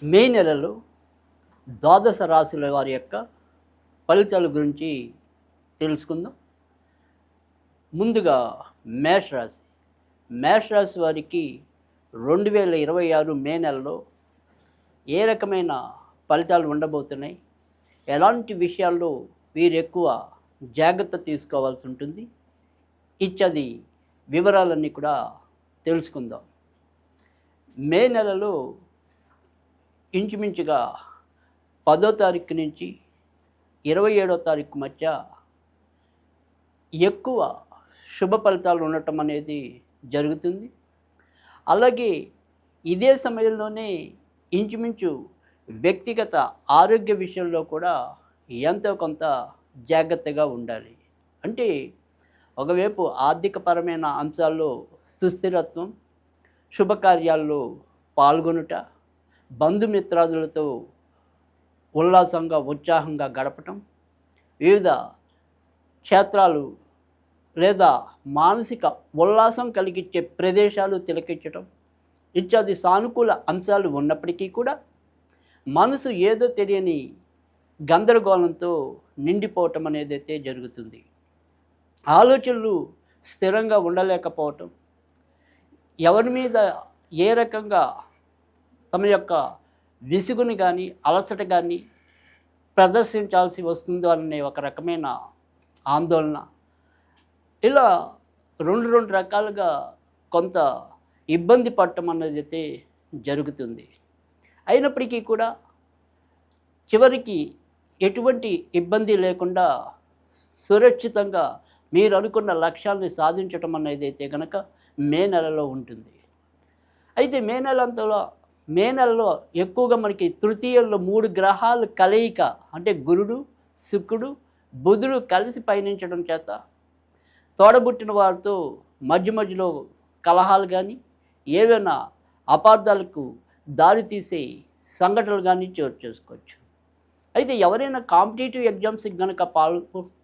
మే నెలలో ద్వాదశ రాశుల వారి యొక్క ఫలితాల గురించి తెలుసుకుందాం. ముందుగా మేషరాశి. మేషరాశి వారికి 2026 మే నెలలో ఏ రకమైన ఫలితాలు ఉండబోతున్నాయి, ఎలాంటి విషయాల్లో వీరు ఎక్కువ జాగ్రత్త తీసుకోవాల్సి ఉంటుంది, ఇత్యాది వివరాలన్నీ కూడా తెలుసుకుందాం. మే నెలలో ఇంచుమించుగా 10వ తారీఖు నుంచి 27వ తారీఖు మధ్య ఎక్కువ శుభ ఫలితాలు ఉండటం అనేది జరుగుతుంది. అలాగే ఇదే సమయంలోనే ఇంచుమించు వ్యక్తిగత ఆరోగ్య విషయంలో కూడా ఎంతో కొంత జాగ్రత్తగా ఉండాలి. అంటే ఒకవైపు ఆర్థికపరమైన అంశాల్లో సుస్థిరత్వం, శుభకార్యాల్లో పాల్గొనుట, బంధుమిత్రాదులతో ఉల్లాసంగా ఉత్సాహంగా గడపటం, వివిధ క్షేత్రాలు లేదా మానసిక ఉల్లాసం కలిగించే ప్రదేశాలు తిలకించటం ఇత్యాది సానుకూల అంశాలు ఉన్నప్పటికీ కూడా మనసు ఏదో తెలియని గందరగోళంతో నిండిపోవటం అనేదైతే జరుగుతుంది. ఆలోచనలు స్థిరంగా ఉండలేకపోవటం, ఎవరి మీద ఏ రకంగా తమ యొక్క విసుగుని కానీ అలసట కానీ ప్రదర్శించాల్సి వస్తుందో అనే ఒక రకమైన ఆందోళన, ఇలా రెండు రకాలుగా కొంత ఇబ్బంది పడటం అన్నది అయితే జరుగుతుంది. అయినప్పటికీ కూడా చివరికి ఎటువంటి ఇబ్బంది లేకుండా సురక్షితంగా మీరు అనుకున్న లక్ష్యాన్ని సాధించటం అనేది అయితే కనుక మే నెలలో ఉంటుంది. అయితే మే నెలలో ఎక్కువగా మనకి తృతీయంలో 3 గ్రహాలు కలయిక, అంటే గురుడు, శుక్రుడు, బుధుడు కలిసి పయనించడం చేత తోడబుట్టిన వారితో మధ్యలో కలహాలు కానీ ఏవైనా అపార్థాలకు దారితీసే సంఘటనలు కానీ చోటు చేసుకోవచ్చు. అయితే ఎవరైనా కాంపిటేటివ్ ఎగ్జామ్స్కి కనుక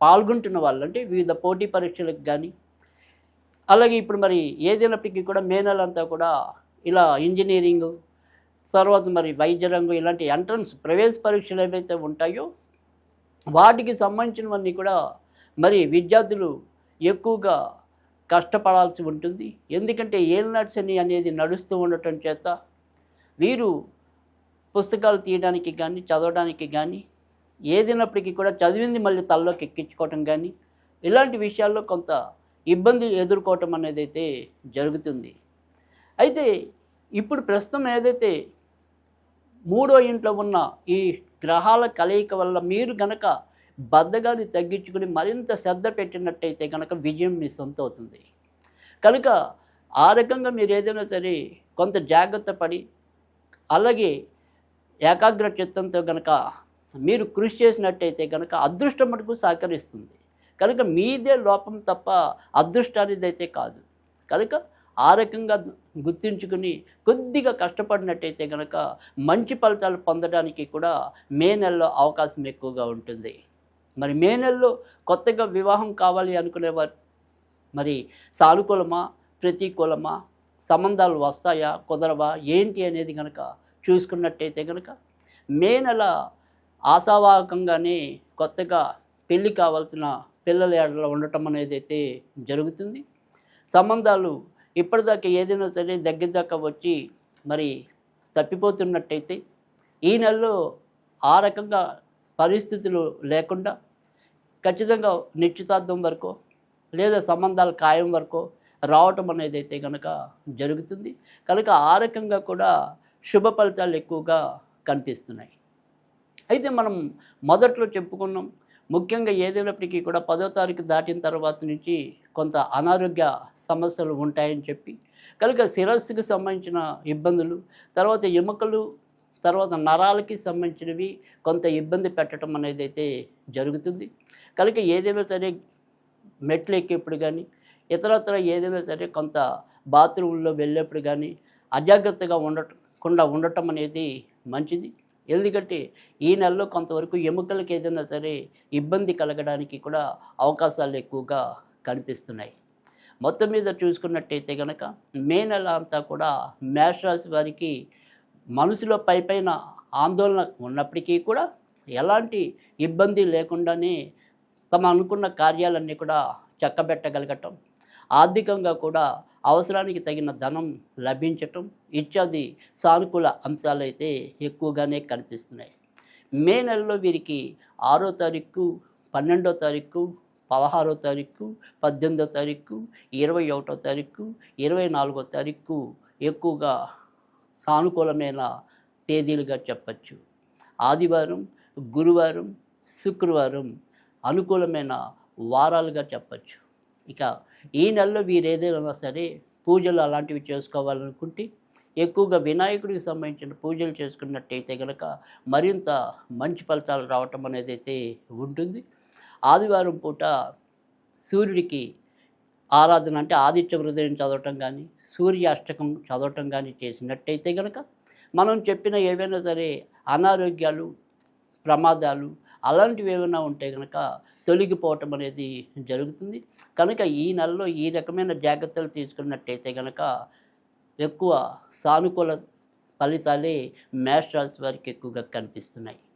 పాల్గొంటున్న వాళ్ళు, అంటే వివిధ పోటీ పరీక్షలకు కానీ, అలాగే ఇప్పుడు మరి ఏదైనప్పటికీ కూడా మే నెలంతా కూడా ఇలా ఇంజనీరింగ్, తర్వాత మరి వైద్య రంగం, ఇలాంటి ఎంట్రన్స్ ప్రవేశ పరీక్షలు ఏవైతే ఉంటాయో వాటికి సంబంధించినవన్నీ కూడా మరి విద్యార్థులు ఎక్కువగా కష్టపడాల్సి ఉంటుంది. ఎందుకంటే ఏలినాటి శని అనేది నడుస్తూ ఉండటం చేత వీరు పుస్తకాలు తీయడానికి కానీ చదవడానికి కానీ, ఏదైనప్పటికీ కూడా చదివింది మళ్ళీ తలలోకి ఎక్కించుకోవటం కానీ, ఇలాంటి విషయాల్లో కొంత ఇబ్బంది ఎదుర్కోవటం అనేది అయితే జరుగుతుంది. అయితే ఇప్పుడు ప్రస్తుతం ఏదైతే 3వ ఇంట్లో ఉన్న ఈ గ్రహాల కలయిక వల్ల మీరు గనక బద్ధకాన్ని తగ్గించుకుని మరింత శ్రద్ధ పెట్టినట్టయితే కనుక విజయం మీ సొంత అవుతుంది. కనుక ఆ రకంగా మీరు ఏదైనా సరే కొంత జాగ్రత్త పడి, అలాగే ఏకాగ్ర చిత్తంతో కనుక మీరు కృషి చేసినట్టయితే కనుక అదృష్టం మటుకు సహకరిస్తుంది. కనుక మీదే లోపం తప్ప అదృష్టానిది అయితే కాదు. కనుక ఆ రకంగా గుర్తించుకుని కొద్దిగా కష్టపడినట్టయితే కనుక మంచి ఫలితాలు పొందడానికి కూడా మే నెలలో అవకాశం ఎక్కువగా ఉంటుంది. మరి మే నెలలో కొత్తగా వివాహం కావాలి అనుకునేవారు మరి సానుకూలమా ప్రతికూలమా, సంబంధాలు వస్తాయా కుదరవా ఏంటి అనేది కనుక చూసుకున్నట్టయితే కనుక మే నెల ఆశావాహకంగానే కొత్తగా పెళ్ళి కావాల్సిన పిల్లల ఏడలో ఉండటం అనేది అయితే జరుగుతుంది. సంబంధాలు ఇప్పటిదాకా ఏదైనా సరే దగ్గర దాకా వచ్చి మరి తప్పిపోతున్నట్టయితే ఈ నెలలో ఆ రకంగా పరిస్థితులు లేకుండా ఖచ్చితంగా నిశ్చితార్థం వరకు లేదా సంబంధాల ఖాయం వరకు రావటం అనేది అయితే కనుక జరుగుతుంది. కనుక ఆ రకంగా కూడా శుభ ఫలితాలు ఎక్కువగా కనిపిస్తున్నాయి. అయితే మనం మొదట్లో చెప్పుకున్నాం, ముఖ్యంగా ఏదైనప్పటికీ కూడా 10వ తారీఖు దాటిన తర్వాత నుంచి కొంత అనారోగ్య సమస్యలు ఉంటాయని చెప్పి, కనుక శిరస్సుకు సంబంధించిన ఇబ్బందులు, తర్వాత ఎముకలు, తర్వాత నరాలకి సంబంధించినవి కొంత ఇబ్బంది పెట్టడం అనేది అయితే జరుగుతుంది. కనుక ఏదైనా సరే మెట్లు ఎక్కేప్పుడు కానీ, ఇతరత్ర ఏదైనా సరే కొంత బాత్రూంలో వెళ్ళేప్పుడు కానీ అజాగ్రత్తగా ఉండటం అనేది మంచిది. ఎందుకంటే ఈ నెలలో కొంతవరకు ఎముకలకు ఏదైనా సరే ఇబ్బంది కలగడానికి కూడా అవకాశాలు ఎక్కువగా కనిపిస్తున్నాయి. మొత్తం మీద చూసుకున్నట్టయితే కనుక మే నెల అంతా కూడా మేషరాశి వారికి మనసులో పైపైన ఆందోళన ఉన్నప్పటికీ కూడా ఎలాంటి ఇబ్బంది లేకుండానే తమ అనుకున్న కార్యాలన్నీ కూడా చక్కబెట్టగలగటం, ఆర్థికంగా కూడా అవసరానికి తగిన ధనం లభించటం ఇత్యాది సానుకూల అంశాలైతే ఎక్కువగానే కనిపిస్తున్నాయి. మే నెలలో వీరికి 6వ తారీఖు, 12వ తారీఖు, 16వ తారీఖు, 18వ తారీఖు, 21వ తారీఖు, 24వ తారీఖు ఎక్కువగా సానుకూలమైన తేదీలుగా చెప్పచ్చు. ఆదివారం, గురువారం, శుక్రవారం అనుకూలమైన వారాలుగా చెప్పచ్చు. ఇక ఈ నెలలో వీరేదైనా సరే పూజలు అలాంటివి చేసుకోవాలనుకుంటే ఎక్కువగా వినాయకుడికి సంబంధించిన పూజలు చేసుకున్నట్టయితే కనుక మరింత మంచి ఫలితాలు రావటం అనేది అయితే ఉంటుంది. ఆదివారం పూట సూర్యుడికి ఆరాధన అంటే ఆదిత్య హృదయం చదవటం కానీ, సూర్యాష్టకం చదవటం కానీ చేసినట్టయితే కనుక మనం చెప్పిన ఏవైనా సరే అనారోగ్యాలు, ప్రమాదాలు అలాంటివి ఏమైనా ఉంటే కనుక తొలగిపోవటం అనేది జరుగుతుంది. కనుక ఈ నెలలో ఈ రకమైన జాగ్రత్తలు తీసుకున్నట్టయితే కనుక ఎక్కువ సానుకూల ఫలితాలే మేష రాశి వారికి ఎక్కువగా కనిపిస్తున్నాయి.